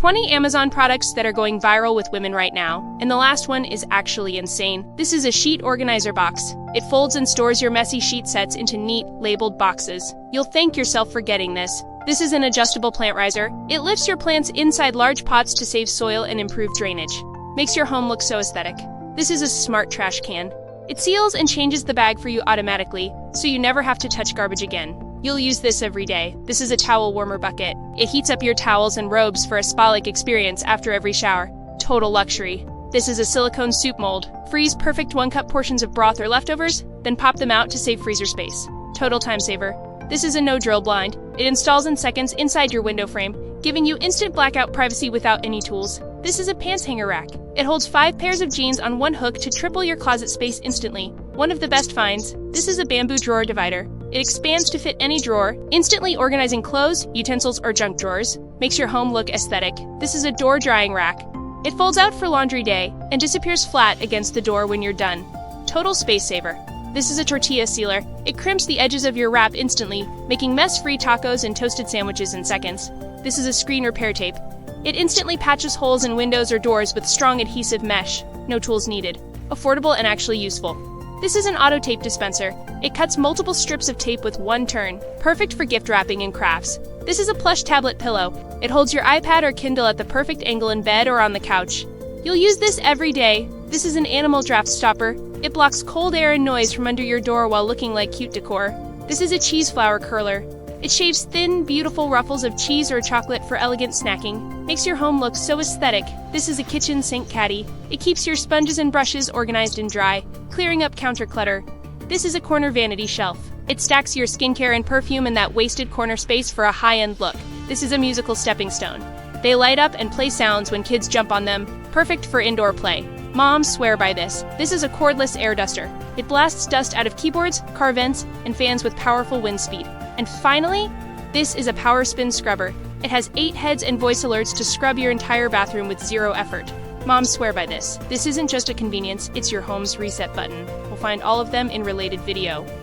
20 Amazon products that are going viral with women right now, and the last one is actually insane. This is a sheet organizer box. It folds and stores your messy sheet sets into neat, labeled boxes. You'll thank yourself for getting this. This is an adjustable plant riser. It lifts your plants inside large pots to save soil and improve drainage. Makes your home look so aesthetic. This is a smart trash can. It seals and changes the bag for you automatically, so you never have to touch garbage again. You'll use this every day. This is a towel warmer bucket. It heats up your towels and robes for a spa-like experience after every shower. Total luxury. This is a silicone soup mold. Freeze perfect 1-cup portions of broth or leftovers, then pop them out to save freezer space. Total time saver. This is a no-drill blind. It installs in seconds inside your window frame, giving you instant blackout privacy without any tools. This is a pants hanger rack. It holds 5 pairs of jeans on one hook to triple your closet space instantly. One of the best finds. This is a bamboo drawer divider. It expands to fit any drawer, instantly organizing clothes, utensils, or junk drawers. Makes your home look aesthetic. This is a door drying rack. It folds out for laundry day and disappears flat against the door when you're done. Total space saver. This is a tortilla sealer. It crimps the edges of your wrap instantly, making mess-free tacos and toasted sandwiches in seconds. This is a screen repair tape. It instantly patches holes in windows or doors with strong adhesive mesh. No tools needed. Affordable and actually useful. This is an auto tape dispenser. It cuts multiple strips of tape with one turn. Perfect for gift wrapping and crafts. This is a plush tablet pillow. It holds your iPad or Kindle at the perfect angle in bed or on the couch. You'll use this every day. This is an animal draft stopper. It blocks cold air and noise from under your door while looking like cute decor. This is a cheese flour curler. It shaves thin, beautiful ruffles of cheese or chocolate for elegant snacking. Makes your home look so aesthetic. This is a kitchen sink caddy. It keeps your sponges and brushes organized and dry, clearing up counter clutter. This is a corner vanity shelf. It stacks your skincare and perfume in that wasted corner space for a high-end look. This is a musical stepping stone. They light up and play sounds when kids jump on them. Perfect for indoor play. Moms swear by this. This is a cordless air duster. It blasts dust out of keyboards, car vents, and fans with powerful wind speed. And finally, this is a power spin scrubber. It has 8 heads and voice alerts to scrub your entire bathroom with 0 effort. Moms swear by this. This isn't just a convenience, it's your home's reset button. We'll find all of them in related video.